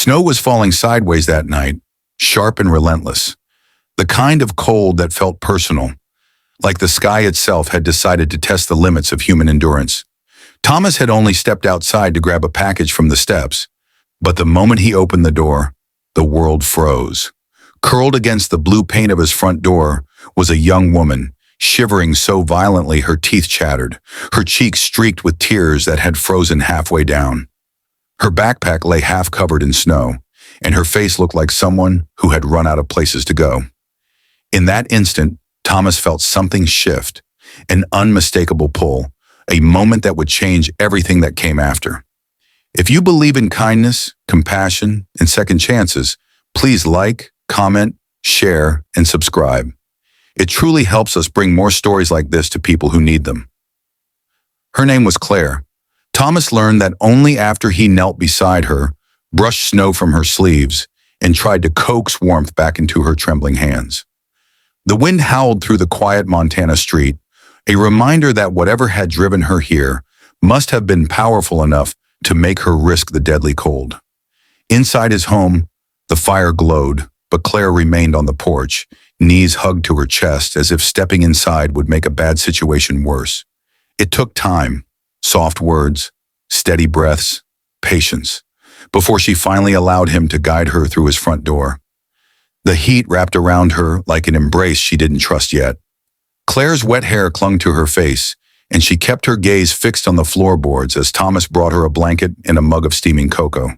Snow was falling sideways that night, sharp and relentless. The kind of cold that felt personal, like the sky itself had decided to test the limits of human endurance. Thomas had only stepped outside to grab a package from the steps, but the moment he opened the door, the world froze. Curled against the blue paint of his front door was a young woman, shivering so violently her teeth chattered, her cheeks streaked with tears that had frozen halfway down. Her backpack lay half covered in snow, and her face looked like someone who had run out of places to go. In that instant, Thomas felt something shift, an unmistakable pull, a moment that would change everything that came after. If you believe in kindness, compassion, and second chances, please like, comment, share, and subscribe. It truly helps us bring more stories like this to people who need them. Her name was Claire. Thomas learned that only after he knelt beside her, brushed snow from her sleeves, and tried to coax warmth back into her trembling hands. The wind howled through the quiet Montana street, a reminder that whatever had driven her here must have been powerful enough to make her risk the deadly cold. Inside his home, the fire glowed, but Claire remained on the porch, knees hugged to her chest as if stepping inside would make a bad situation worse. It took time, soft words, steady breaths, patience, before she finally allowed him to guide her through his front door. The heat wrapped around her like an embrace she didn't trust yet. Claire's wet hair clung to her face, and she kept her gaze fixed on the floorboards as Thomas brought her a blanket and a mug of steaming cocoa.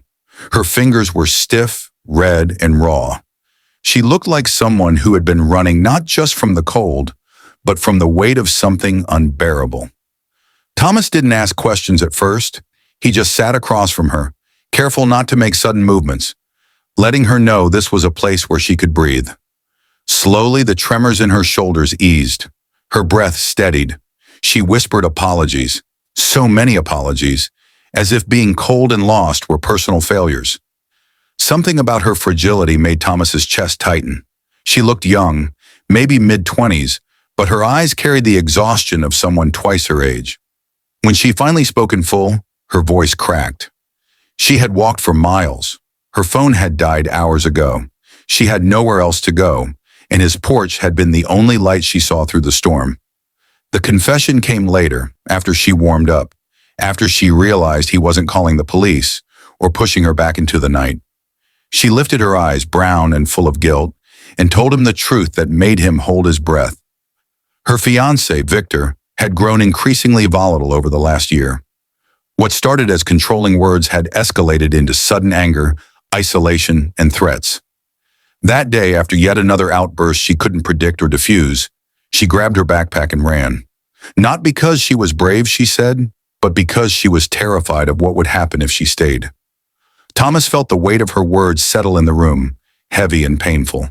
Her fingers were stiff, red, and raw. She looked like someone who had been running not just from the cold, but from the weight of something unbearable. Thomas didn't ask questions at first. He just sat across from her, careful not to make sudden movements, letting her know this was a place where she could breathe. Slowly, the tremors in her shoulders eased. Her breath steadied. She whispered apologies, so many apologies, as if being cold and lost were personal failures. Something about her fragility made Thomas's chest tighten. She looked young, maybe mid-20s, but her eyes carried the exhaustion of someone twice her age. When she finally spoke in full, her voice cracked. She had walked for miles. Her phone had died hours ago. She had nowhere else to go, and his porch had been the only light she saw through the storm. The confession came later, after she warmed up, after she realized he wasn't calling the police or pushing her back into the night. She lifted her eyes, brown and full of guilt, and told him the truth that made him hold his breath. Her fiancé, Victor, had grown increasingly volatile over the last year. What started as controlling words had escalated into sudden anger, isolation, and threats. That day, after yet another outburst she couldn't predict or diffuse, she grabbed her backpack and ran. Not because she was brave, she said, but because she was terrified of what would happen if she stayed. Thomas felt the weight of her words settle in the room, heavy and painful.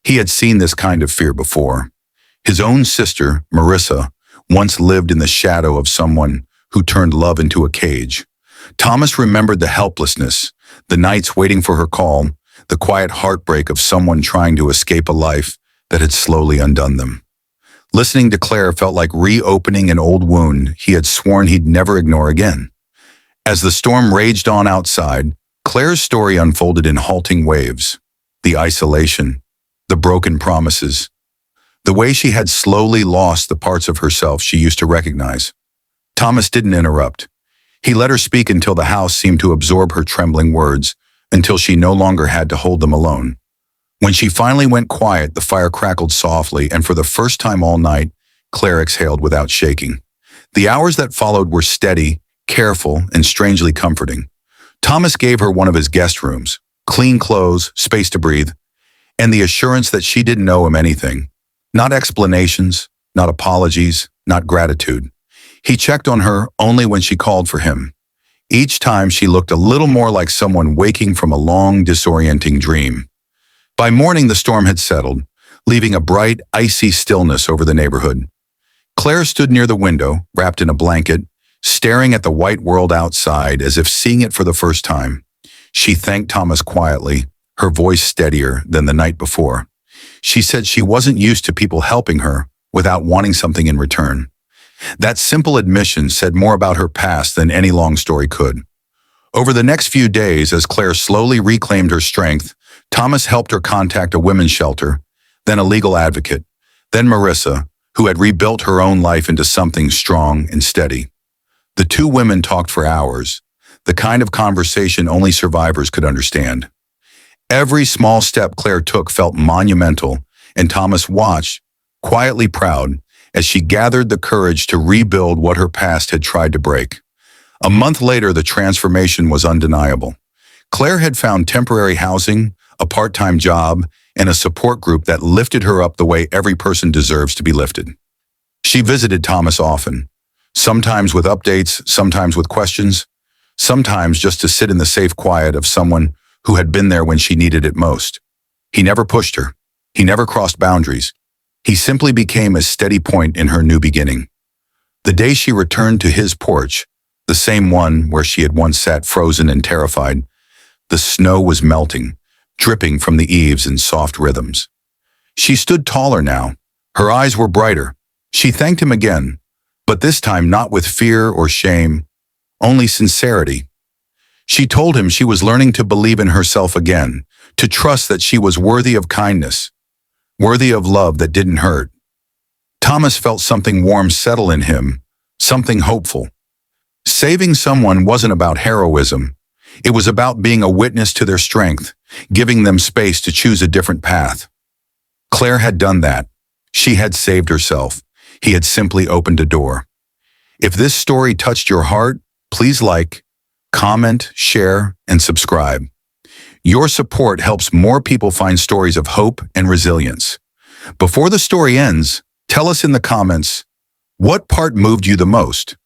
He had seen this kind of fear before. His own sister, Marissa, once lived in the shadow of someone who turned love into a cage. Thomas remembered the helplessness, the nights waiting for her call, the quiet heartbreak of someone trying to escape a life that had slowly undone them. Listening to Claire felt like reopening an old wound he had sworn he'd never ignore again. As the storm raged on outside, Claire's story unfolded in halting waves. The isolation, the broken promises, the way she had slowly lost the parts of herself she used to recognize. Thomas didn't interrupt. He let her speak until the house seemed to absorb her trembling words, until she no longer had to hold them alone. When she finally went quiet, the fire crackled softly, and for the first time all night, Claire exhaled without shaking. The hours that followed were steady, careful, and strangely comforting. Thomas gave her one of his guest rooms, clean clothes, space to breathe, and the assurance that she didn't owe him anything. Not explanations, not apologies, not gratitude. He checked on her only when she called for him. Each time she looked a little more like someone waking from a long, disorienting dream. By morning, the storm had settled, leaving a bright, icy stillness over the neighborhood. Claire stood near the window, wrapped in a blanket, staring at the white world outside as if seeing it for the first time. She thanked Thomas quietly, her voice steadier than the night before. She said she wasn't used to people helping her without wanting something in return. That simple admission said more about her past than any long story could. Over the next few days, as Claire slowly reclaimed her strength, Thomas helped her contact a women's shelter, then a legal advocate, then Marissa, who had rebuilt her own life into something strong and steady. The two women talked for hours, the kind of conversation only survivors could understand. Every small step Claire took felt monumental, and Thomas watched, quietly proud, as she gathered the courage to rebuild what her past had tried to break. A month later, the transformation was undeniable. Claire had found temporary housing, a part-time job, and a support group that lifted her up the way every person deserves to be lifted. She visited Thomas often, sometimes with updates, sometimes with questions, sometimes just to sit in the safe quiet of someone who had been there when she needed it most. He never pushed her. He never crossed boundaries. He simply became a steady point in her new beginning. The day she returned to his porch, the same one where she had once sat frozen and terrified, the snow was melting, dripping from the eaves in soft rhythms. She stood taller now. Her eyes were brighter. She thanked him again, but this time not with fear or shame, only sincerity. She told him she was learning to believe in herself again, to trust that she was worthy of kindness, worthy of love that didn't hurt. Thomas felt something warm settle in him, something hopeful. Saving someone wasn't about heroism. It was about being a witness to their strength, giving them space to choose a different path. Claire had done that. She had saved herself. He had simply opened a door. If this story touched your heart, please like, comment, share, and subscribe. Your support helps more people find stories of hope and resilience. Before the story ends, tell us in the comments, what part moved you the most?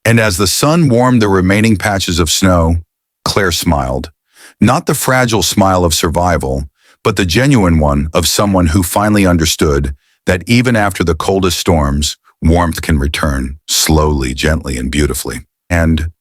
And as the sun warmed the remaining patches of snow, Claire smiled. Not the fragile smile of survival, but the genuine one of someone who finally understood that even after the coldest storms, warmth can return, slowly, gently, and beautifully. And